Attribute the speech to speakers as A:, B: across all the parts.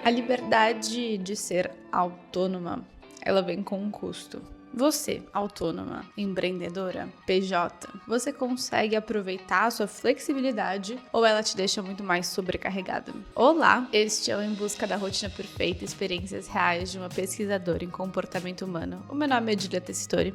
A: A liberdade de ser autônoma, ela vem com um custo. Você, autônoma, empreendedora, PJ, você consegue aproveitar a sua flexibilidade ou ela te deixa muito mais sobrecarregada? Olá, este é o Em Busca da Rotina Perfeita, experiências reais de uma pesquisadora em comportamento humano. O meu nome é Julia Tessitore,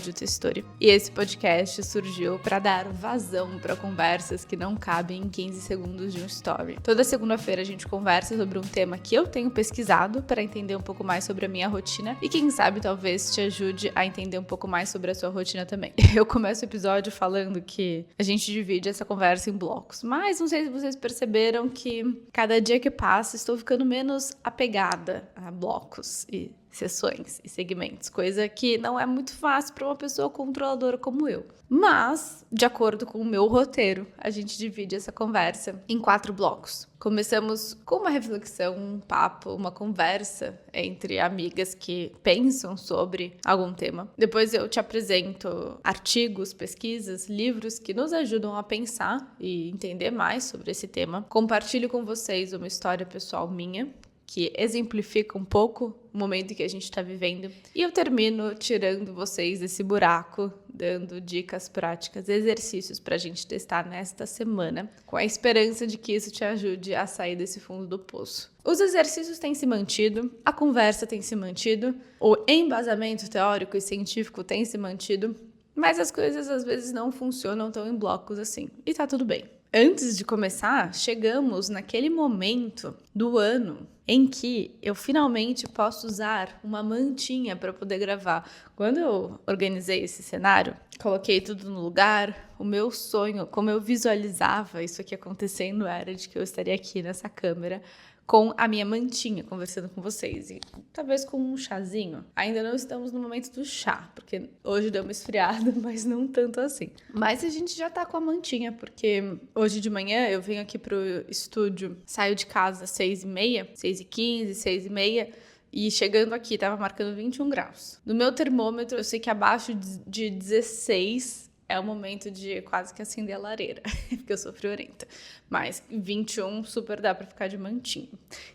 A: @JuTessitore. E esse podcast surgiu para dar vazão para conversas que não cabem em 15 segundos de um story. Toda segunda-feira a gente conversa sobre um tema que eu tenho pesquisado para entender um pouco mais sobre a minha rotina e quem sabe talvez te ajude a entender um pouco mais sobre a sua rotina também. Eu começo o episódio falando que a gente divide essa conversa em blocos, mas não sei se vocês perceberam que cada dia que passa estou ficando menos apegada a blocos e sessões e segmentos, coisa que não é muito fácil para uma pessoa controladora como eu. Mas, de acordo com o meu roteiro, a gente divide essa conversa em 4 blocos. Começamos com uma reflexão, um papo, uma conversa entre amigas que pensam sobre algum tema. Depois eu te apresento artigos, pesquisas, livros que nos ajudam a pensar e entender mais sobre esse tema. Compartilho com vocês uma história pessoal minha, que exemplifica um pouco o momento que a gente está vivendo. E eu termino tirando vocês desse buraco, dando dicas práticas, exercícios para a gente testar nesta semana, com a esperança de que isso te ajude a sair desse fundo do poço. Os exercícios têm se mantido, a conversa tem se mantido, o embasamento teórico e científico tem se mantido, mas as coisas às vezes não funcionam tão em blocos assim. E tá tudo bem. Antes de começar, chegamos naquele momento do ano em que eu finalmente posso usar uma mantinha para poder gravar. Quando eu organizei esse cenário, coloquei tudo no lugar, o meu sonho, como eu visualizava isso aqui acontecendo, era de que eu estaria aqui nessa câmera com a minha mantinha, conversando com vocês. E talvez com um chazinho. Ainda não estamos no momento do chá, porque hoje deu uma esfriada, mas não tanto assim. Mas a gente já tá com a mantinha, porque hoje de manhã eu venho aqui pro estúdio, saio de casa às 6h30, 6h15, 6h30, e chegando aqui tava marcando 21 graus. No meu termômetro, eu sei que abaixo de 16 é o momento de quase que acender a lareira, porque eu sou friorenta. Mas 21 super dá pra ficar de mantinho.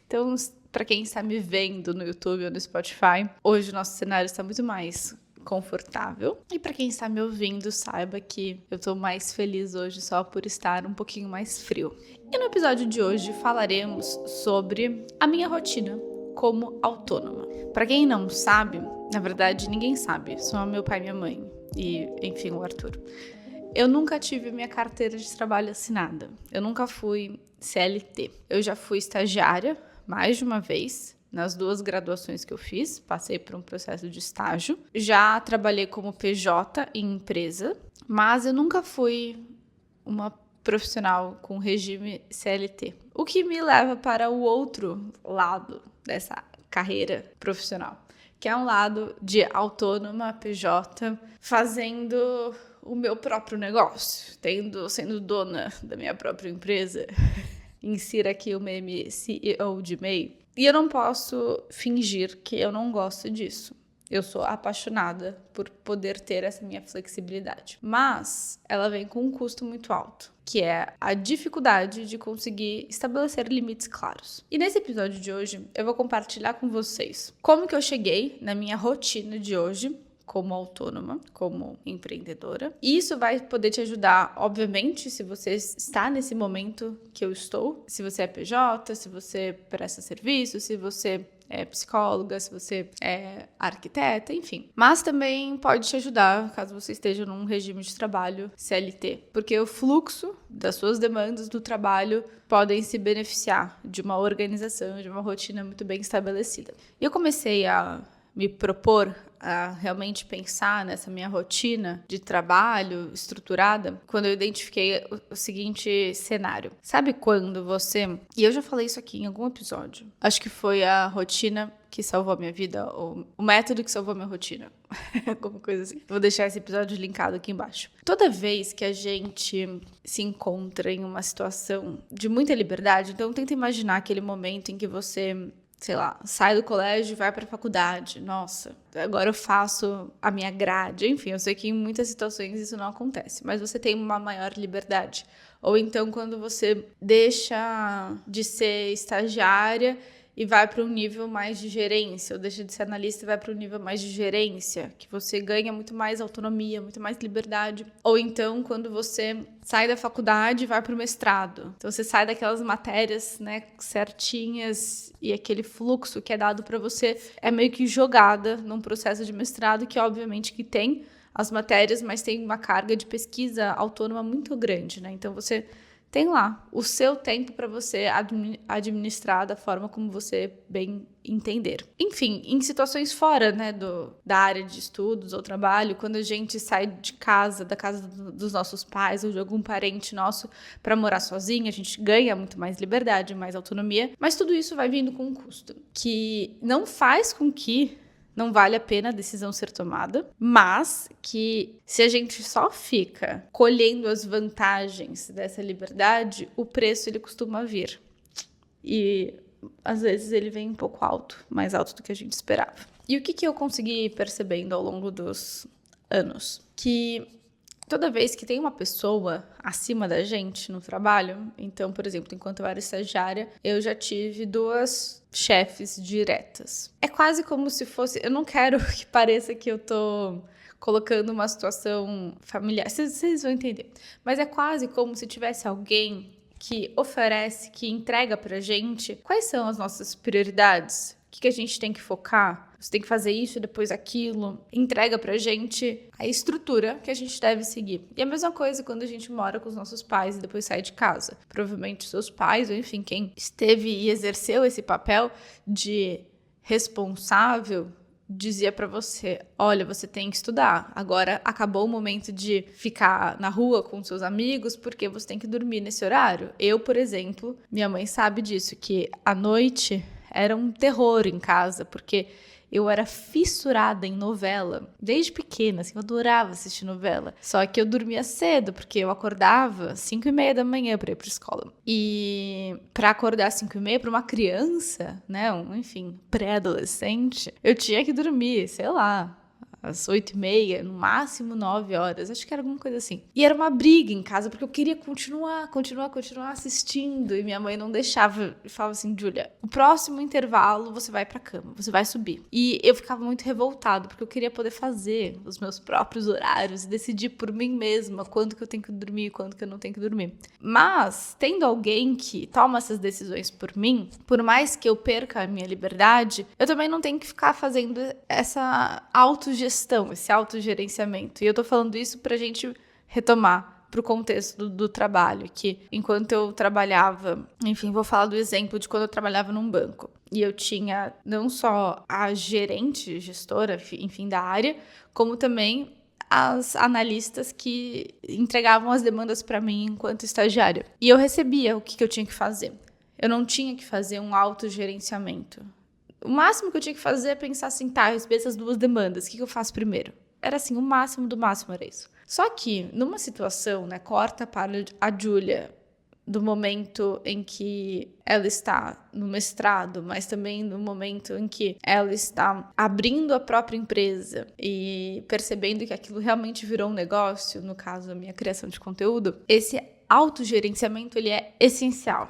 A: Então, pra quem está me vendo no YouTube ou no Spotify, hoje o nosso cenário está muito mais confortável. E pra quem está me ouvindo, saiba que eu tô mais feliz hoje só por estar um pouquinho mais frio. E no episódio de hoje falaremos sobre a minha rotina como autônoma. Pra quem não sabe, na verdade ninguém sabe, só meu pai e minha mãe. E, enfim, o Arthur. Eu nunca tive minha carteira de trabalho assinada. Eu nunca fui CLT. Eu já fui estagiária mais de uma vez, nas 2 graduações que eu fiz. Passei por um processo de estágio. Já trabalhei como PJ em empresa, mas eu nunca fui uma profissional com regime CLT. O que me leva para o outro lado dessa carreira profissional, que é um lado de autônoma, PJ, fazendo o meu próprio negócio, sendo dona da minha própria empresa. Insira aqui o meme CEO de MEI. E eu não posso fingir que eu não gosto disso. Eu sou apaixonada por poder ter essa minha flexibilidade. Mas ela vem com um custo muito alto, que é a dificuldade de conseguir estabelecer limites claros. E nesse episódio de hoje, eu vou compartilhar com vocês como que eu cheguei na minha rotina de hoje, como autônoma, como empreendedora. E isso vai poder te ajudar, obviamente, se você está nesse momento que eu estou, se você é PJ, se você presta serviço, se você é psicóloga, se você é arquiteta, enfim. Mas também pode te ajudar caso você esteja num regime de trabalho CLT, porque o fluxo das suas demandas do trabalho podem se beneficiar de uma organização, de uma rotina muito bem estabelecida. E eu comecei a me propor a realmente pensar nessa minha rotina de trabalho estruturada, quando eu identifiquei o seguinte cenário. Sabe quando você... E eu já falei isso aqui em algum episódio. Acho que foi a rotina que salvou a minha vida, ou o método que salvou a minha rotina. Alguma coisa assim. Vou deixar esse episódio linkado aqui embaixo. Toda vez que a gente se encontra em uma situação de muita liberdade, então tenta imaginar aquele momento em que você, sei lá, sai do colégio e vai para a faculdade. Nossa, agora eu faço a minha grade. Enfim, eu sei que em muitas situações isso não acontece, mas você tem uma maior liberdade. Ou então quando você deixa de ser estagiária e vai para um nível mais de gerência, ou deixa de ser analista e vai para um nível mais de gerência, que você ganha muito mais autonomia, muito mais liberdade. Ou então, quando você sai da faculdade e vai para o mestrado. Então, você sai daquelas matérias, né, certinhas e aquele fluxo que é dado para você é meio que jogada num processo de mestrado que, obviamente, que tem as matérias, mas tem uma carga de pesquisa autônoma muito grande, né? Então, você tem lá o seu tempo para você administrar da forma como você bem entender. Enfim, em situações fora, né, da área de estudos ou trabalho, quando a gente sai de casa, da casa dos nossos pais ou de algum parente nosso para morar sozinho, a gente ganha muito mais liberdade, mais autonomia, mas tudo isso vai vindo com um custo, que não faz com que não vale a pena a decisão ser tomada, mas que se a gente só fica colhendo as vantagens dessa liberdade, o preço ele costuma vir. E às vezes ele vem um pouco alto, mais alto do que a gente esperava. E o que eu consegui percebendo ao longo dos anos? Que toda vez que tem uma pessoa acima da gente no trabalho, então, por exemplo, enquanto eu era estagiária, eu já tive 2 chefes diretas. É quase como se fosse... Eu não quero que pareça que eu tô colocando uma situação familiar. Vocês vão entender. Mas é quase como se tivesse alguém que oferece, que entrega pra gente quais são as nossas prioridades, o que a gente tem que focar. Você tem que fazer isso e depois aquilo. Entrega pra gente a estrutura que a gente deve seguir. E a mesma coisa quando a gente mora com os nossos pais e depois sai de casa. Provavelmente seus pais, ou enfim, quem esteve e exerceu esse papel de responsável, dizia pra você, olha, você tem que estudar. Agora acabou o momento de ficar na rua com seus amigos porque você tem que dormir nesse horário. Eu, por exemplo, minha mãe sabe disso, que à noite era um terror em casa, porque eu era fissurada em novela, desde pequena, assim, eu adorava assistir novela. Só que eu dormia cedo, porque eu acordava 5:30 da manhã para ir para escola. E para acordar 5:30 para uma criança, né, enfim, pré-adolescente, eu tinha que dormir, sei lá, às 8:30, no máximo 9 horas, acho que era alguma coisa assim. E era uma briga em casa, porque eu queria continuar assistindo, e minha mãe não deixava, e falava assim, Júlia, o próximo intervalo você vai pra cama, você vai subir. E eu ficava muito revoltada, porque eu queria poder fazer os meus próprios horários e decidir por mim mesma quando que eu tenho que dormir e quando que eu não tenho que dormir. Mas, tendo alguém que toma essas decisões por mim, por mais que eu perca a minha liberdade, eu também não tenho que ficar fazendo essa autogestão, esse autogerenciamento. E eu tô falando isso pra gente retomar pro contexto do trabalho, que enquanto eu trabalhava, enfim, vou falar do exemplo de quando eu trabalhava num banco. E eu tinha não só a gerente, gestora, enfim, da área, como também as analistas que entregavam as demandas para mim enquanto estagiária. E eu recebia o que eu tinha que fazer. Eu não tinha que fazer um autogerenciamento. O máximo que eu tinha que fazer é pensar assim, tá, eu recebi essas 2 demandas, o que eu faço primeiro? Era assim, o máximo do máximo era isso. Só que, numa situação, né, corta para a Júlia, do momento em que ela está no mestrado, mas também no momento em que ela está abrindo a própria empresa e percebendo que aquilo realmente virou um negócio, no caso, a minha criação de conteúdo, esse autogerenciamento, ele é essencial.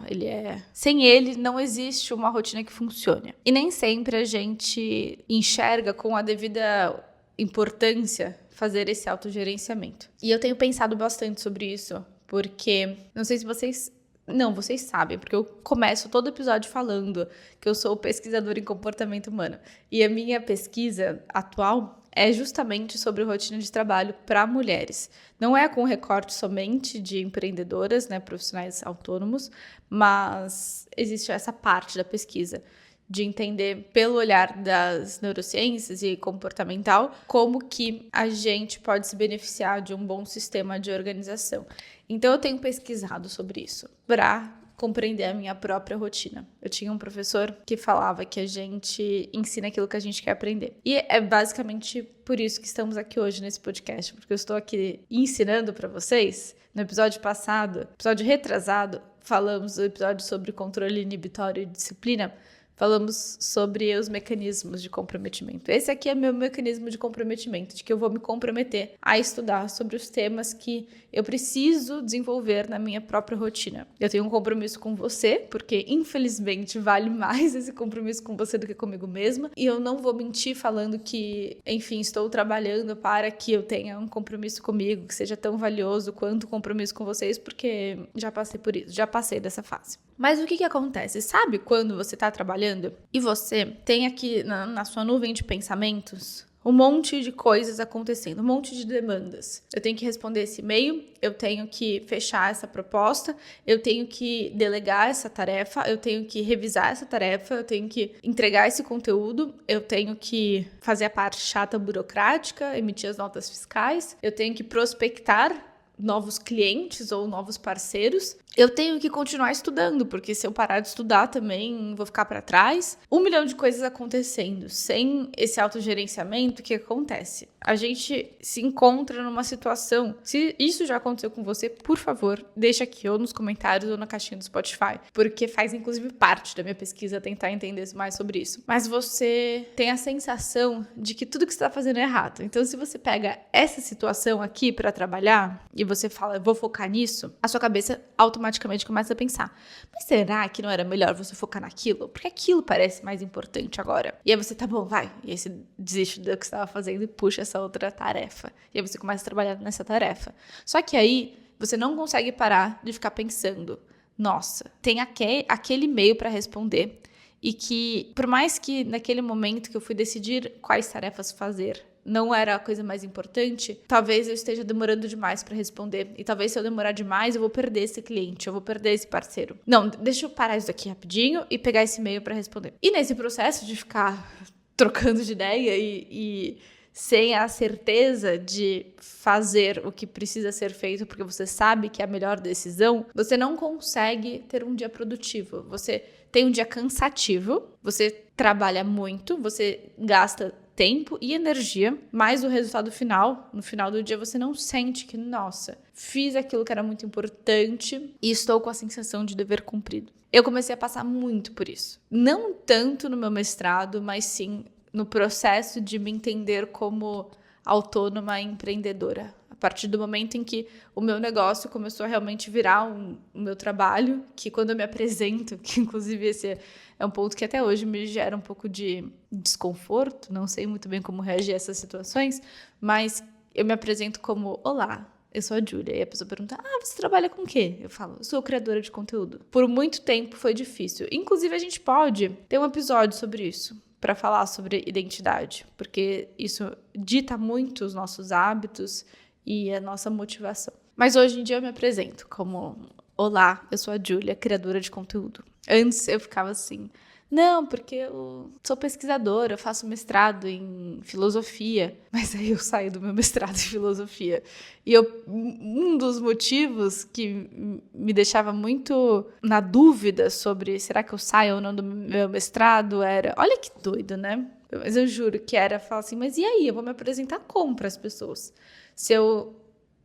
A: Sem ele, não existe uma rotina que funcione. E nem sempre a gente enxerga com a devida importância fazer esse autogerenciamento. E eu tenho pensado bastante sobre isso, porque não sei se vocês... Não, vocês sabem, porque eu começo todo episódio falando que eu sou pesquisadora em comportamento humano. E a minha pesquisa atual é justamente sobre rotina de trabalho para mulheres. Não é com recorte somente de empreendedoras, né, profissionais autônomos, mas existe essa parte da pesquisa de entender pelo olhar das neurociências e comportamental como que a gente pode se beneficiar de um bom sistema de organização. Então eu tenho pesquisado sobre isso para compreender a minha própria rotina. Eu tinha um professor que falava que a gente ensina aquilo que a gente quer aprender. E é basicamente por isso que estamos aqui hoje nesse podcast, porque eu estou aqui ensinando para vocês. No episódio passado, episódio retrasado, falamos do episódio sobre controle inibitório e disciplina. falamos sobre os mecanismos de comprometimento. Esse aqui é meu mecanismo de comprometimento, de que eu vou me comprometer a estudar sobre os temas que eu preciso desenvolver na minha própria rotina. Eu tenho um compromisso com você, porque infelizmente vale mais esse compromisso com você do que comigo mesma, e eu não vou mentir falando que, enfim, estou trabalhando para que eu tenha um compromisso comigo, que seja tão valioso quanto o compromisso com vocês, porque já passei por isso, já passei dessa fase. Mas o que acontece? Sabe quando você está trabalhando e você tem aqui na sua nuvem de pensamentos um monte de coisas acontecendo, um monte de demandas. Eu tenho que responder esse e-mail, eu tenho que fechar essa proposta, eu tenho que delegar essa tarefa, eu tenho que revisar essa tarefa, eu tenho que entregar esse conteúdo, eu tenho que fazer a parte chata burocrática, emitir as notas fiscais, eu tenho que prospectar novos clientes ou novos parceiros, eu tenho que continuar estudando, porque se eu parar de estudar também vou ficar para trás. 1 milhão de coisas acontecendo. Sem esse autogerenciamento, o que acontece? A gente se encontra numa situação. Se isso já aconteceu com você, por favor, deixa aqui ou nos comentários ou na caixinha do Spotify, porque faz inclusive parte da minha pesquisa tentar entender mais sobre isso. Mas você tem a sensação de que tudo que você está fazendo é errado. Então, se você pega essa situação aqui para trabalhar e você fala, eu vou focar nisso, a sua cabeça automaticamente começa a pensar, mas será que não era melhor você focar naquilo? Porque aquilo parece mais importante agora. E aí você, tá bom, vai. E aí você desiste do que você estava fazendo e puxa essa outra tarefa. E aí você começa a trabalhar nessa tarefa. Só que aí você não consegue parar de ficar pensando, nossa, tem aquele e-mail para responder e que, por mais que naquele momento que eu fui decidir quais tarefas fazer, não era a coisa mais importante, talvez eu esteja demorando demais para responder. E talvez se eu demorar demais, eu vou perder esse cliente, eu vou perder esse parceiro. Não, deixa eu parar isso aqui rapidinho e pegar esse e-mail para responder. E nesse processo de ficar trocando de ideia e sem a certeza de fazer o que precisa ser feito porque você sabe que é a melhor decisão, você não consegue ter um dia produtivo. Você tem um dia cansativo, você trabalha muito, você gasta tempo e energia, mas o resultado final, no final do dia, você não sente que, nossa, fiz aquilo que era muito importante e estou com a sensação de dever cumprido. Eu comecei a passar muito por isso. Não tanto no meu mestrado, mas sim no processo de me entender como autônoma e empreendedora. A partir do momento em que o meu negócio começou a realmente virar o meu trabalho, que quando eu me apresento, que inclusive esse é um ponto que até hoje me gera um pouco de desconforto, não sei muito bem como reagir a essas situações, mas eu me apresento como, olá, eu sou a Júlia. E a pessoa pergunta, você trabalha com o quê? Eu falo, eu sou criadora de conteúdo. Por muito tempo foi difícil. Inclusive, a gente pode ter um episódio sobre isso, para falar sobre identidade, porque isso dita muito os nossos hábitos e a nossa motivação. Mas hoje em dia eu me apresento como, olá, eu sou a Júlia, criadora de conteúdo. Antes eu ficava assim, não, porque eu sou pesquisadora, eu faço mestrado em filosofia, mas aí eu saio do meu mestrado em filosofia. E um dos motivos que me deixava muito na dúvida sobre será que eu saio ou não do meu mestrado era, olha que doido, né? Mas eu juro que era falar assim, mas e aí? Eu vou me apresentar como para as pessoas? Se eu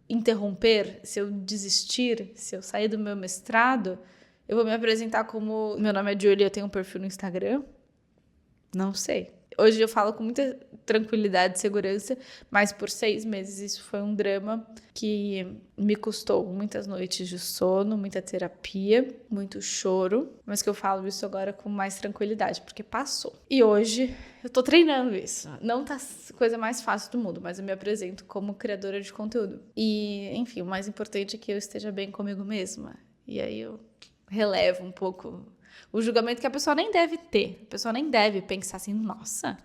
A: interromper, se eu desistir, se eu sair do meu mestrado, eu vou me apresentar como, meu nome é Júlia, eu tenho um perfil no Instagram? Não sei. Hoje eu falo com muita tranquilidade e segurança, mas por 6 meses isso foi um drama que me custou muitas noites de sono, muita terapia, muito choro, mas que eu falo isso agora com mais tranquilidade, porque passou. E hoje eu tô treinando isso. Não tá a coisa mais fácil do mundo, mas eu me apresento como criadora de conteúdo. E, enfim, o mais importante é que eu esteja bem comigo mesma. E aí eu relevo um pouco o julgamento que a pessoa nem deve ter. A pessoa nem deve pensar assim, nossa,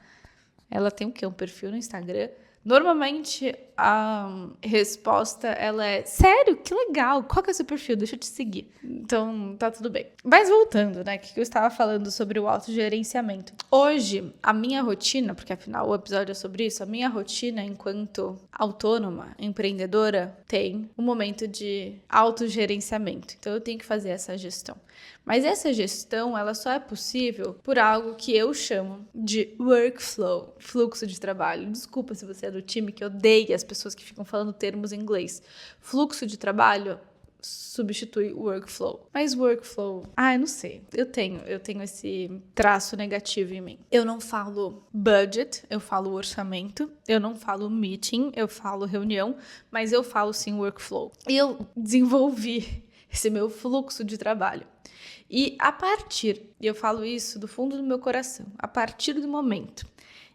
A: ela tem o quê? Um perfil no Instagram? Normalmente a resposta ela é, sério? Que legal, qual que é o seu perfil? Deixa eu te seguir. Então tá tudo bem. Mas voltando, né, que eu estava falando sobre o autogerenciamento. Hoje, a minha rotina, porque afinal o episódio é sobre isso, a minha rotina enquanto autônoma, empreendedora, tem um momento de autogerenciamento. Então eu tenho que fazer essa gestão. Mas essa gestão, ela só é possível por algo que eu chamo de workflow, fluxo de trabalho. Desculpa se você é do time que odeia as pessoas que ficam falando termos em inglês. Fluxo de trabalho substitui workflow. Mas workflow, eu não sei. Eu tenho esse traço negativo em mim. Eu não falo budget, eu falo orçamento. Eu não falo meeting, eu falo reunião, mas eu falo sim workflow. E eu desenvolvi esse meu fluxo de trabalho. E eu falo isso do fundo do meu coração, a partir do momento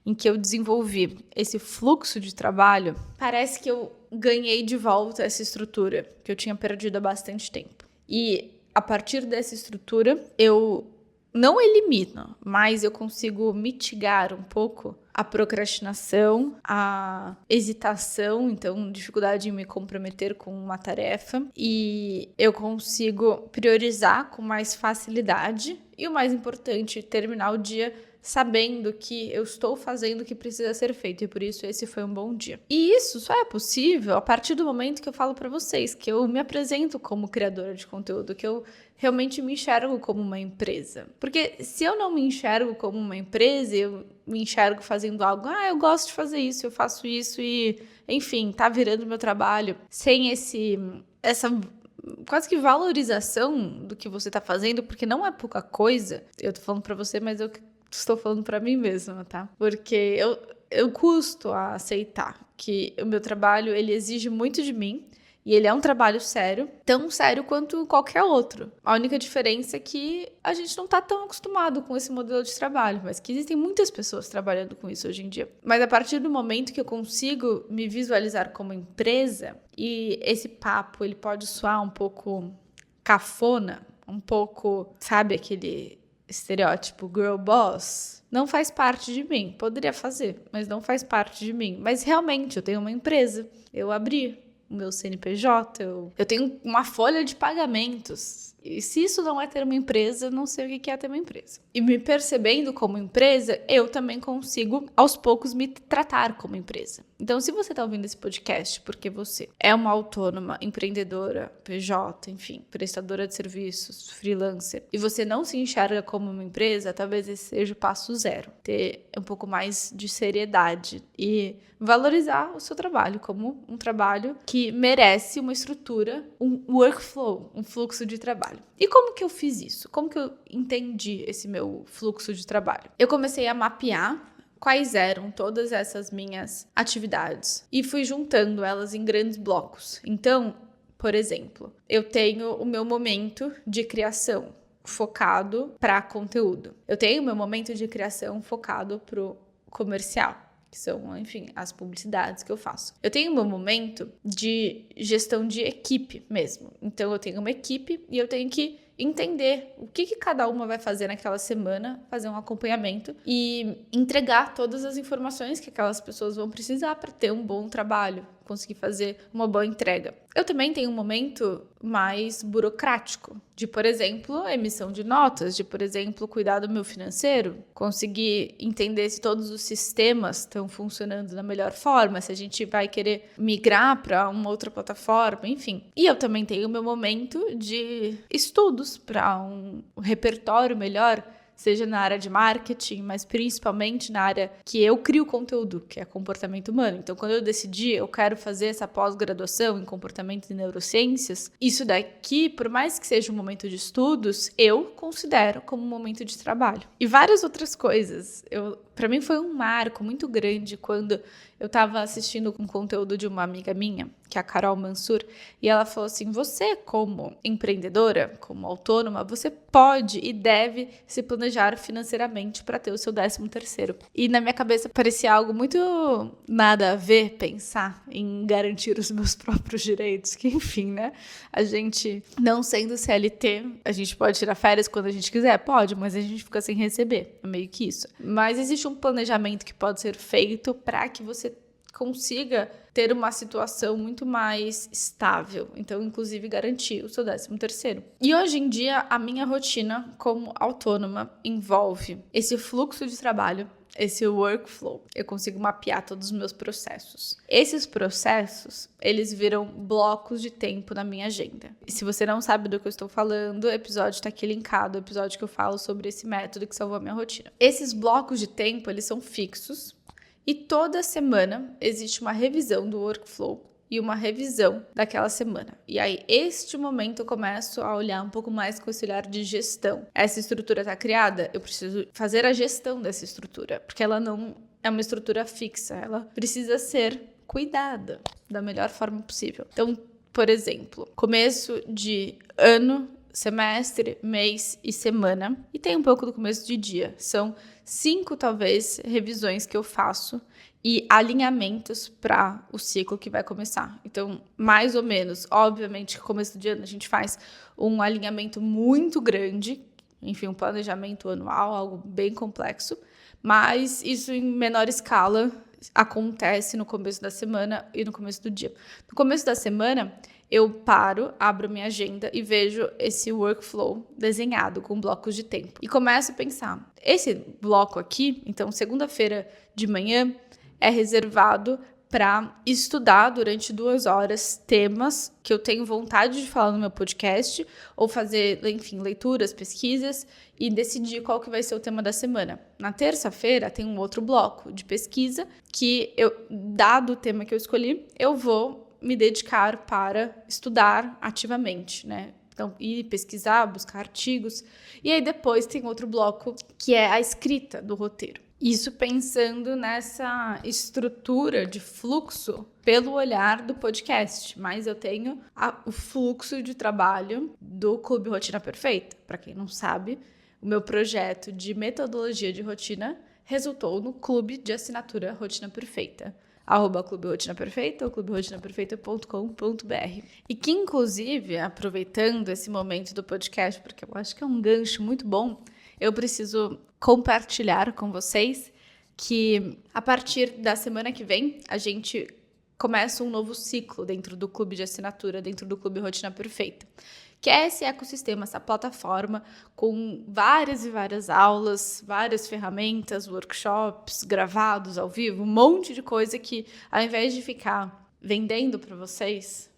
A: em que eu desenvolvi esse fluxo de trabalho, parece que eu ganhei de volta essa estrutura que eu tinha perdido há bastante tempo. E a partir dessa estrutura, eu não elimino, mas eu consigo mitigar um pouco a procrastinação, a hesitação, então dificuldade em me comprometer com uma tarefa, e eu consigo priorizar com mais facilidade e o mais importante, terminar o dia sabendo que eu estou fazendo o que precisa ser feito e por isso esse foi um bom dia. E isso só é possível a partir do momento que eu falo para vocês, que eu me apresento como criadora de conteúdo, que eu realmente me enxergo como uma empresa. Porque se eu não me enxergo como uma empresa, eu me enxergo fazendo algo, eu gosto de fazer isso, eu faço isso e, enfim, tá virando meu trabalho, sem essa quase que valorização do que você tá fazendo, porque não é pouca coisa. Eu tô falando para você, mas eu estou falando para mim mesma, tá? Porque eu custo a aceitar que o meu trabalho, ele exige muito de mim e ele é um trabalho sério, tão sério quanto qualquer outro. A única diferença é que a gente não tá tão acostumado com esse modelo de trabalho, mas que existem muitas pessoas trabalhando com isso hoje em dia. Mas a partir do momento que eu consigo me visualizar como empresa, e esse papo, ele pode soar um pouco cafona, um pouco, sabe, aquele estereótipo girl boss, não faz parte de mim. Poderia fazer, mas não faz parte de mim. Mas realmente, eu tenho uma empresa, eu abri o meu CNPJ, eu tenho uma folha de pagamentos. E se isso não é ter uma empresa, não sei o que é ter uma empresa. E me percebendo como empresa, eu também consigo, aos poucos, me tratar como empresa. Então, se você está ouvindo esse podcast porque você é uma autônoma, empreendedora, PJ, enfim, prestadora de serviços, freelancer, e você não se enxerga como uma empresa, talvez esse seja o passo zero. Ter um pouco mais de seriedade e valorizar o seu trabalho como um trabalho que merece uma estrutura, um workflow, um fluxo de trabalho. E como que eu fiz isso? Como que eu entendi esse meu fluxo de trabalho? Eu comecei a mapear quais eram todas essas minhas atividades e fui juntando elas em grandes blocos. Então, por exemplo, eu tenho o meu momento de criação focado para conteúdo. Eu tenho o meu momento de criação focado para o comercial, que são, enfim, as publicidades que eu faço. Eu tenho o meu momento de gestão de equipe mesmo. Então, eu tenho uma equipe e eu tenho que entender o que cada uma vai fazer naquela semana, fazer um acompanhamento e entregar todas as informações que aquelas pessoas vão precisar para ter um bom trabalho, conseguir fazer uma boa entrega. Eu também tenho um momento mais burocrático, de, por exemplo, emissão de notas, de, por exemplo, cuidar do meu financeiro, conseguir entender se todos os sistemas estão funcionando da melhor forma, se a gente vai querer migrar para uma outra plataforma, enfim. E eu também tenho o meu momento de estudos para um repertório melhor, seja na área de marketing, mas principalmente na área que eu crio conteúdo, que é comportamento humano. Então, quando eu decidi, eu quero fazer essa pós-graduação em comportamento e neurociências, isso daqui, por mais que seja um momento de estudos, eu considero como um momento de trabalho. E várias outras coisas. Para mim foi um marco muito grande quando eu estava assistindo um conteúdo de uma amiga minha, que é a Carol Mansur, e ela falou assim, você como empreendedora, como autônoma, você pode e deve se planejar financeiramente para ter o seu 13º. E na minha cabeça parecia algo muito nada a ver pensar em garantir os meus próprios direitos, que enfim, né? A gente, não sendo CLT, a gente pode tirar férias quando a gente quiser? Pode, mas a gente fica sem receber, é meio que isso. Mas existe um planejamento que pode ser feito para que você consiga ter uma situação muito mais estável. Então, inclusive, garantir o seu 13º. E hoje em dia, a minha rotina como autônoma envolve esse fluxo de trabalho, esse workflow. Eu consigo mapear todos os meus processos. Esses processos, eles viram blocos de tempo na minha agenda. E se você não sabe do que eu estou falando, o episódio está aqui linkado, o episódio que eu falo sobre esse método que salvou a minha rotina. Esses blocos de tempo, eles são fixos. E toda semana existe uma revisão do workflow e uma revisão daquela semana. E aí, este momento eu começo a olhar um pouco mais com esse olhar de gestão. Essa estrutura está criada, eu preciso fazer a gestão dessa estrutura, porque ela não é uma estrutura fixa, ela precisa ser cuidada da melhor forma possível. Então, por exemplo, começo de ano, semestre, mês e semana, e tem um pouco do começo de dia. São 5, talvez, revisões que eu faço e alinhamentos para o ciclo que vai começar. Então, mais ou menos, obviamente, começo de ano a gente faz um alinhamento muito grande, enfim, um planejamento anual, algo bem complexo, mas isso em menor escala acontece no começo da semana e no começo do dia. No começo da semana, eu paro, abro minha agenda e vejo esse workflow desenhado com blocos de tempo. E começo a pensar, esse bloco aqui, então segunda-feira de manhã, é reservado para estudar durante 2 horas temas que eu tenho vontade de falar no meu podcast, ou fazer, enfim, leituras, pesquisas, e decidir qual que vai ser o tema da semana. Na terça-feira tem um outro bloco de pesquisa que, dado o tema que eu escolhi, eu vou me dedicar para estudar ativamente, né? Então, ir pesquisar, buscar artigos. E aí depois tem outro bloco que é a escrita do roteiro. Isso pensando nessa estrutura de fluxo pelo olhar do podcast, mas eu tenho o fluxo de trabalho do Clube Rotina Perfeita. Para quem não sabe, o meu projeto de metodologia de rotina resultou no clube de assinatura Rotina Perfeita. @Clube Rotina Perfeita ou cluberotinaperfeita.com.br. E que, inclusive, aproveitando esse momento do podcast, porque eu acho que é um gancho muito bom, eu preciso compartilhar com vocês que a partir da semana que vem a gente começa um novo ciclo dentro do clube de assinatura, dentro do Clube Rotina Perfeita, que é esse ecossistema, essa plataforma com várias e várias aulas, várias ferramentas, workshops, gravados ao vivo, um monte de coisa que, ao invés de ficar vendendo para vocês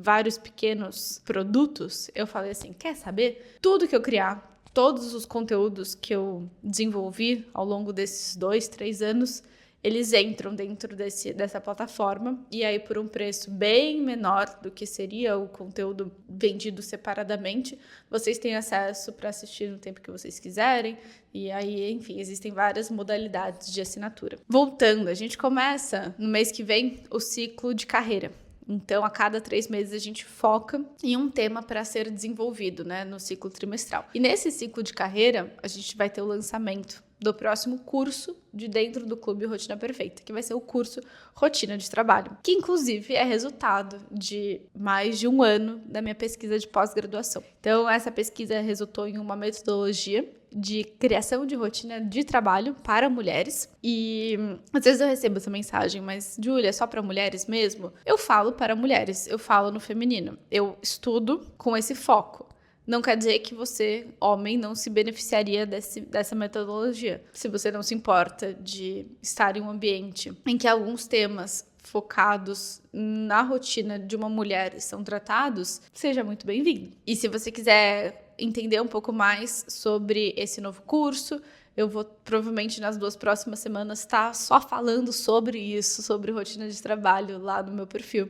A: vários pequenos produtos, eu falei assim, quer saber? Tudo que eu criar, todos os conteúdos que eu desenvolvi ao longo desses 2, 3 anos, eles entram dentro dessa plataforma, e aí por um preço bem menor do que seria o conteúdo vendido separadamente, vocês têm acesso para assistir no tempo que vocês quiserem, e aí, enfim, existem várias modalidades de assinatura. Voltando, a gente começa no mês que vem o ciclo de carreira. Então, a cada 3 meses a gente foca em um tema para ser desenvolvido, né, no ciclo trimestral. E nesse ciclo de carreira, a gente vai ter o lançamento do próximo curso de dentro do Clube Rotina Perfeita, que vai ser o curso Rotina de Trabalho, que inclusive é resultado de mais de 1 ano da minha pesquisa de pós-graduação. Então, essa pesquisa resultou em uma metodologia de criação de rotina de trabalho para mulheres. E às vezes eu recebo essa mensagem, mas Júlia, é só para mulheres mesmo? Eu falo para mulheres, eu falo no feminino. Eu estudo com esse foco. Não quer dizer que você, homem, não se beneficiaria dessa metodologia. Se você não se importa de estar em um ambiente em que alguns temas focados na rotina de uma mulher são tratados, seja muito bem-vindo. E se você quiser entender um pouco mais sobre esse novo curso, eu vou provavelmente nas 2 próximas semanas estar só falando sobre isso, sobre rotina de trabalho lá no meu perfil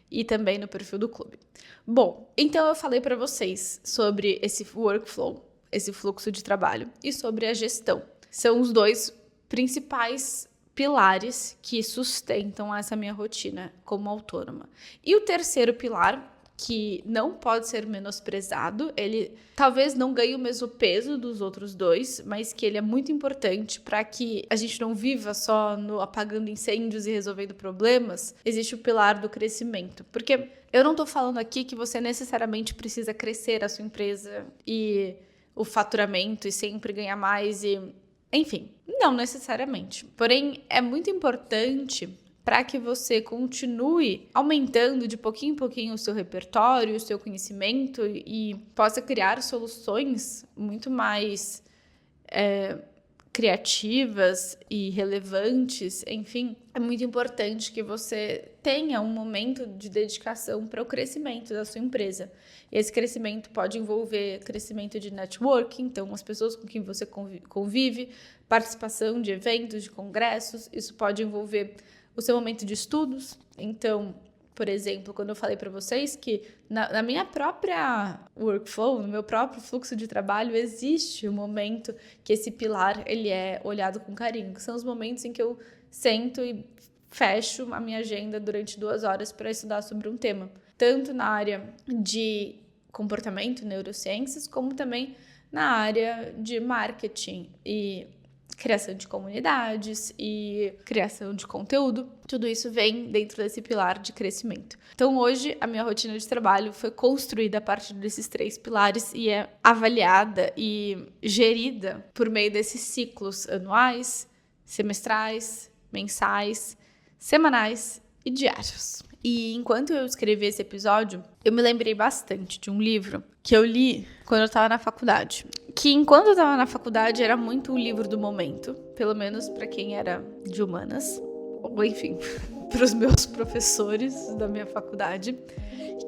A: e também no perfil do clube. Bom, então eu falei para vocês sobre esse workflow, esse fluxo de trabalho, e sobre a gestão. São os 2 principais pilares que sustentam essa minha rotina como autônoma. E o terceiro pilar, que não pode ser menosprezado, ele talvez não ganhe o mesmo peso dos outros 2, mas que ele é muito importante para que a gente não viva só no apagando incêndios e resolvendo problemas. Existe o pilar do crescimento, porque eu não estou falando aqui que você necessariamente precisa crescer a sua empresa e o faturamento e sempre ganhar mais e... Enfim, não necessariamente. Porém, é muito importante para que você continue aumentando de pouquinho em pouquinho o seu repertório, o seu conhecimento e possa criar soluções muito mais criativas e relevantes. Enfim, é muito importante que você tenha um momento de dedicação para o crescimento da sua empresa. Esse crescimento pode envolver crescimento de networking, então as pessoas com quem você convive, participação de eventos, de congressos. Isso pode envolver o seu momento de estudos, então Por exemplo, quando eu falei para vocês que na minha própria workflow, no meu próprio fluxo de trabalho, existe um momento que esse pilar ele é olhado com carinho, que são os momentos em que eu sento e fecho a minha agenda durante 2 horas para estudar sobre um tema, tanto na área de comportamento, neurociências, como também na área de marketing e criação de comunidades e criação de conteúdo. Tudo isso vem dentro desse pilar de crescimento. Então, hoje, a minha rotina de trabalho foi construída a partir desses 3 pilares e é avaliada e gerida por meio desses ciclos anuais, semestrais, mensais, semanais e diários. E enquanto eu escrevi esse episódio, eu me lembrei bastante de um livro que eu li quando eu estava na faculdade. Que enquanto eu estava na faculdade era muito o livro do momento, pelo menos para quem era de humanas, ou enfim, para os meus professores da minha faculdade,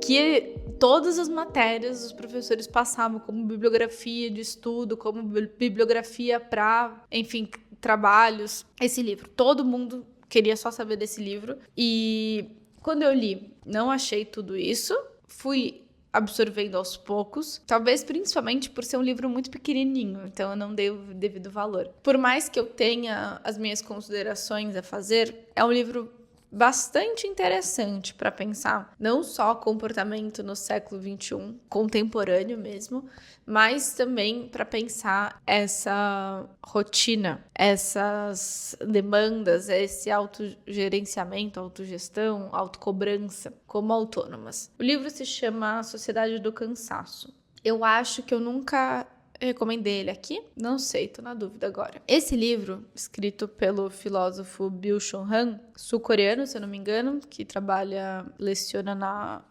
A: que todas as matérias os professores passavam como bibliografia de estudo, como bibliografia para, enfim, trabalhos. Esse livro, todo mundo queria só saber desse livro. E quando eu li, não achei tudo isso, fui absorvendo aos poucos, talvez principalmente por ser um livro muito pequenininho, então eu não dei o devido valor. Por mais que eu tenha as minhas considerações a fazer, é um livro bastante interessante para pensar não só comportamento no século XXI, contemporâneo mesmo, mas também para pensar essa rotina, essas demandas, esse autogerenciamento, autogestão, autocobrança como autônomas. O livro se chama A Sociedade do Cansaço. Eu acho que eu nunca recomendei ele aqui, não sei, tô na dúvida agora. Esse livro, escrito pelo filósofo Byung-Chul Han, sul-coreano, se eu não me engano, que leciona na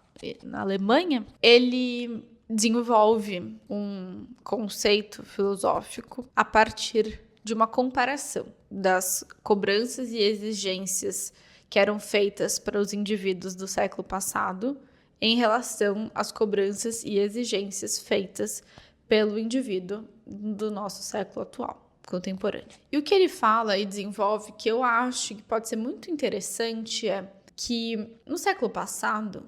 A: Alemanha, ele desenvolve um conceito filosófico a partir de uma comparação das cobranças e exigências que eram feitas para os indivíduos do século passado em relação às cobranças e exigências feitas pelo indivíduo do nosso século atual, contemporâneo. E o que ele fala e desenvolve, que eu acho que pode ser muito interessante, é que no século passado,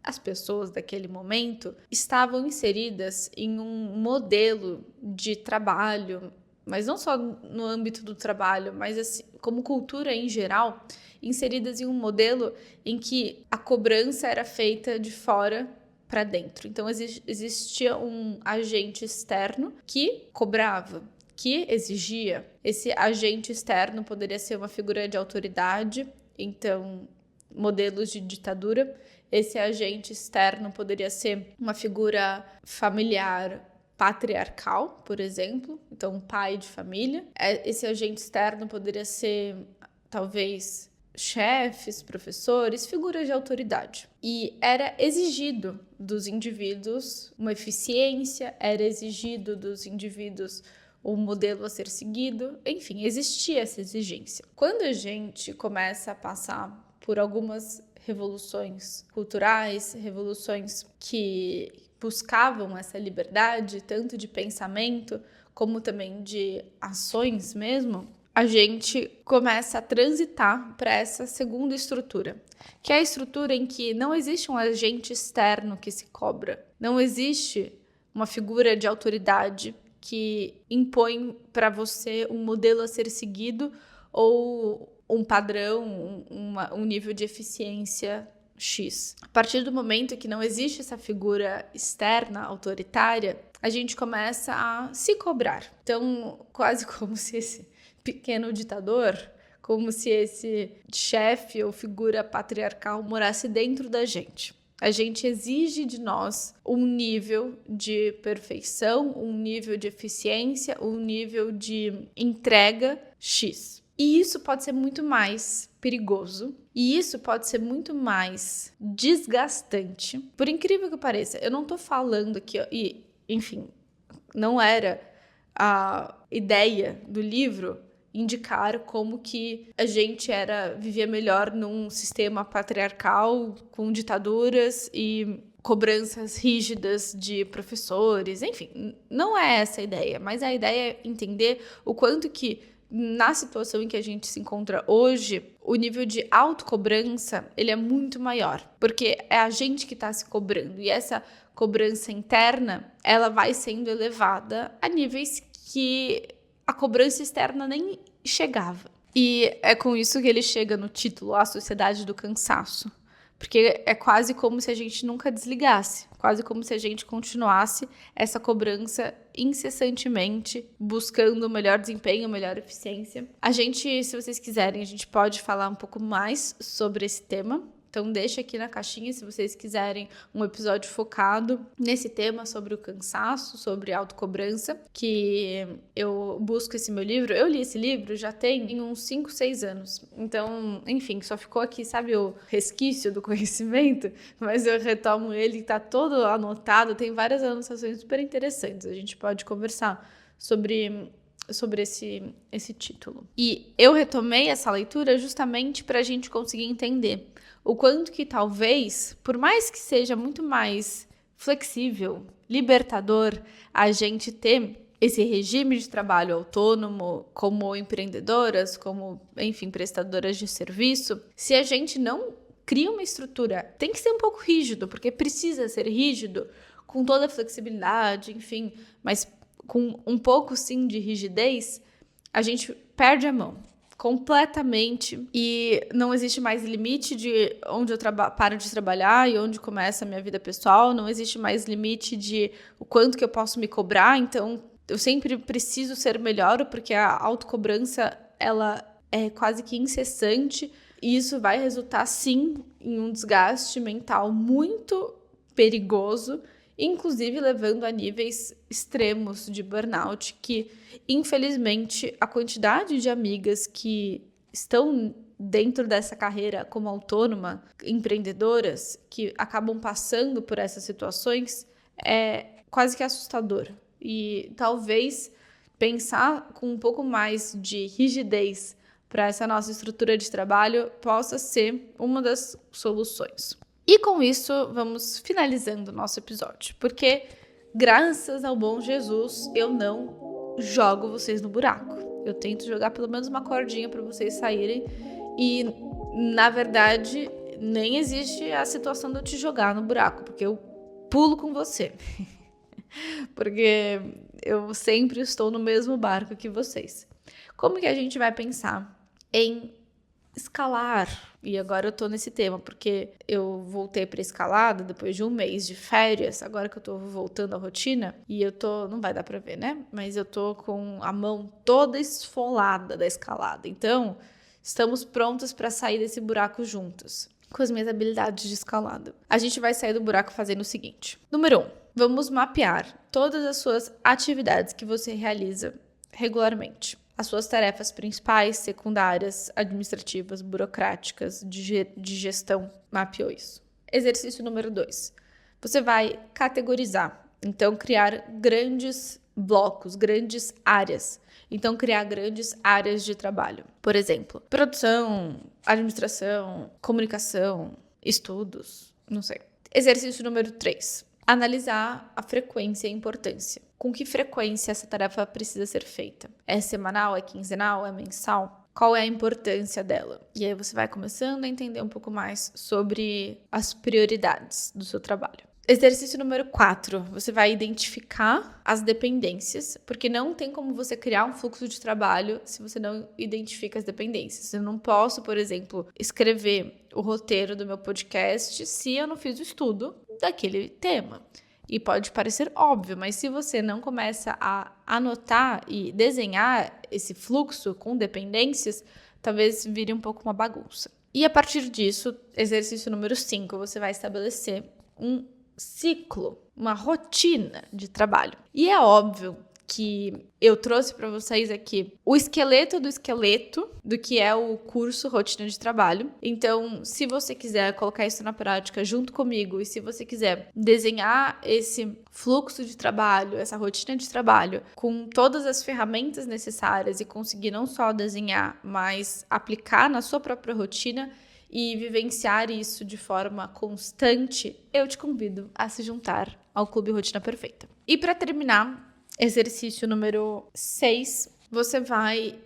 A: as pessoas daquele momento estavam inseridas em um modelo de trabalho, mas não só no âmbito do trabalho, mas assim, como cultura em geral, inseridas em um modelo em que a cobrança era feita de fora para dentro. Então, existia um agente externo que cobrava, que exigia. Esse agente externo poderia ser uma figura de autoridade, então, modelos de ditadura. Esse agente externo poderia ser uma figura familiar patriarcal, por exemplo, então um pai de família. Esse agente externo poderia ser, talvez, chefes, professores, figuras de autoridade. E era exigido dos indivíduos uma eficiência, era exigido dos indivíduos um modelo a ser seguido, enfim, existia essa exigência. Quando a gente começa a passar por algumas revoluções culturais, revoluções que buscavam essa liberdade, tanto de pensamento como também de ações mesmo, a gente começa a transitar para essa segunda estrutura, que é a estrutura em que não existe um agente externo que se cobra, não existe uma figura de autoridade que impõe para você um modelo a ser seguido ou um padrão, um nível de eficiência X. A partir do momento que não existe essa figura externa, autoritária, a gente começa a se cobrar. Então, quase como se esse pequeno ditador, como se esse chefe ou figura patriarcal morasse dentro da gente. A gente exige de nós um nível de perfeição, um nível de eficiência, um nível de entrega X. E isso pode ser muito mais perigoso, e isso pode ser muito mais desgastante. Por incrível que pareça, eu não tô falando aqui, e, enfim, não era a ideia do livro indicar como que a gente vivia melhor num sistema patriarcal com ditaduras e cobranças rígidas de professores, enfim, não é essa a ideia, mas a ideia é entender o quanto que na situação em que a gente se encontra hoje, o nível de autocobrança, ele é muito maior, porque é a gente que está se cobrando, e essa cobrança interna, ela vai sendo elevada a níveis que a cobrança externa nem chegava. E é com isso que ele chega no título, A Sociedade do Cansaço. Porque é quase como se a gente nunca desligasse, quase como se a gente continuasse essa cobrança incessantemente, buscando o melhor desempenho, melhor eficiência. A gente, se vocês quiserem, a gente pode falar um pouco mais sobre esse tema. Então deixa aqui na caixinha se vocês quiserem um episódio focado nesse tema sobre o cansaço, sobre autocobrança, que eu busco esse meu livro. Eu li esse livro já tem uns 5, 6 anos. Então, enfim, só ficou aqui, sabe, o resquício do conhecimento, mas eu retomo ele, tá todo anotado, tem várias anotações super interessantes. A gente pode conversar sobre esse título. E eu retomei essa leitura justamente para a gente conseguir entender o quanto que talvez, por mais que seja muito mais flexível, libertador, a gente ter esse regime de trabalho autônomo como empreendedoras, como, enfim, prestadoras de serviço, se a gente não cria uma estrutura, tem que ser um pouco rígido, porque precisa ser rígido, com toda a flexibilidade, enfim, mas com um pouco, sim, de rigidez, a gente perde a mão completamente e não existe mais limite de onde eu paro de trabalhar e onde começa a minha vida pessoal, não existe mais limite de o quanto que eu posso me cobrar, então eu sempre preciso ser melhor, porque a autocobrança, ela é quase que incessante e isso vai resultar, sim, em um desgaste mental muito perigoso, inclusive levando a níveis extremos de burnout, que, infelizmente, a quantidade de amigas que estão dentro dessa carreira como autônoma, empreendedoras, que acabam passando por essas situações, é quase que assustador. E talvez pensar com um pouco mais de rigidez para essa nossa estrutura de trabalho possa ser uma das soluções. E com isso, vamos finalizando o nosso episódio, porque graças ao bom Jesus, eu não jogo vocês no buraco. Eu tento jogar pelo menos uma cordinha para vocês saírem e, na verdade, nem existe a situação de eu te jogar no buraco, porque eu pulo com você. Porque eu sempre estou no mesmo barco que vocês. Como que a gente vai pensar em escalar? E agora eu tô nesse tema, porque eu voltei pra escalada depois de um mês de férias, agora que eu tô voltando à rotina, e eu tô, não vai dar pra ver, né? Mas eu tô com a mão toda esfolada da escalada. Então, estamos prontos pra sair desse buraco juntos, com as minhas habilidades de escalada. A gente vai sair do buraco fazendo o seguinte. Número 1, vamos mapear todas as suas atividades que você realiza regularmente. As suas tarefas principais, secundárias, administrativas, burocráticas, de gestão, mapeou isso. Exercício número 2. Você vai categorizar, então criar grandes blocos, grandes áreas. Então criar grandes áreas de trabalho. Por exemplo, produção, administração, comunicação, estudos, não sei. Exercício número 3. Analisar a frequência e a importância. Com que frequência essa tarefa precisa ser feita? É semanal? É quinzenal? É mensal? Qual é a importância dela? E aí você vai começando a entender um pouco mais sobre as prioridades do seu trabalho. Exercício número 4. Você vai identificar as dependências, porque não tem como você criar um fluxo de trabalho se você não identifica as dependências. Eu não posso, por exemplo, escrever o roteiro do meu podcast se eu não fiz o estudo daquele tema. E pode parecer óbvio, mas se você não começa a anotar e desenhar esse fluxo com dependências, talvez vire um pouco uma bagunça. E a partir disso, exercício número 5, você vai estabelecer um ciclo, uma rotina de trabalho. E é óbvio que eu trouxe para vocês aqui o esqueleto do que é o curso Rotina de Trabalho. Então, se você quiser colocar isso na prática junto comigo e se você quiser desenhar esse fluxo de trabalho, essa rotina de trabalho, com todas as ferramentas necessárias e conseguir não só desenhar, mas aplicar na sua própria rotina e vivenciar isso de forma constante, eu te convido a se juntar ao Clube Rotina Perfeita. E para terminar, exercício número 6, você vai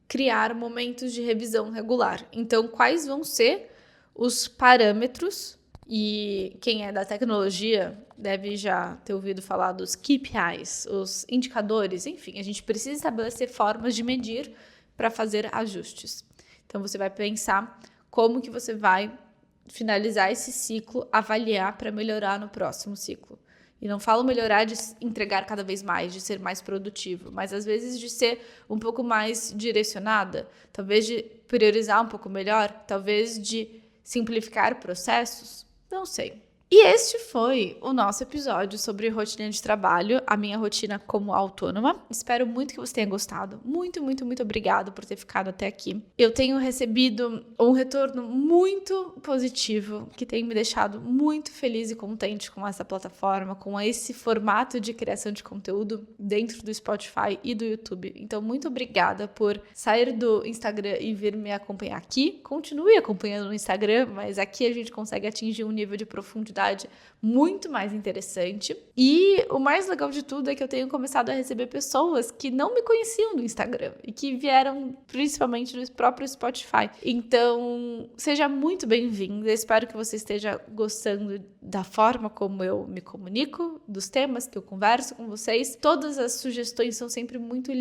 A: criar momentos de revisão regular. Então, quais vão ser os parâmetros? E quem é da tecnologia deve já ter ouvido falar dos KPIs, os indicadores, enfim, a gente precisa estabelecer formas de medir para fazer ajustes. Então, você vai pensar como que você vai finalizar esse ciclo, avaliar para melhorar no próximo ciclo. E não falo melhorar de entregar cada vez mais, de ser mais produtivo, mas às vezes de ser um pouco mais direcionada, talvez de priorizar um pouco melhor, talvez de simplificar processos, não sei. E este foi o nosso episódio sobre rotina de trabalho, a minha rotina como autônoma. Espero muito que você tenha gostado. Muito, muito, muito obrigado por ter ficado até aqui. Eu tenho recebido um retorno muito positivo, que tem me deixado muito feliz e contente com essa plataforma, com esse formato de criação de conteúdo dentro do Spotify e do YouTube. Então, muito obrigada por sair do Instagram e vir me acompanhar aqui. Continue acompanhando no Instagram, mas aqui a gente consegue atingir um nível de profundidade muito mais interessante. E o mais legal de tudo é que eu tenho começado a receber pessoas que não me conheciam no Instagram e que vieram principalmente do próprio Spotify. Então, seja muito bem-vinda. Espero que você esteja gostando da forma como eu me comunico, dos temas que eu converso com vocês. Todas as sugestões são sempre muito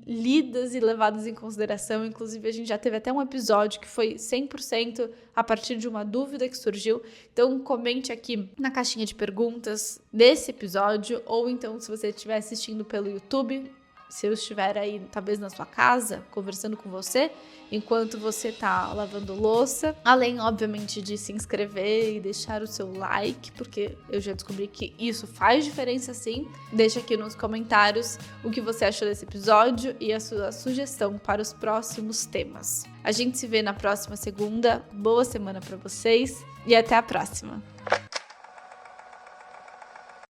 A: lidas e levadas em consideração. Inclusive, a gente já teve até um episódio que foi 100% a partir de uma dúvida que surgiu. Então, comente aqui na caixinha de perguntas desse episódio, ou então se você estiver assistindo pelo YouTube, se eu estiver aí talvez na sua casa conversando com você enquanto você tá lavando louça, além obviamente de se inscrever e deixar o seu like, porque eu já descobri que isso faz diferença sim. Deixa aqui nos comentários o que você achou desse episódio e a sua sugestão para os próximos temas. A gente se vê na próxima segunda. Boa semana para vocês e até a próxima.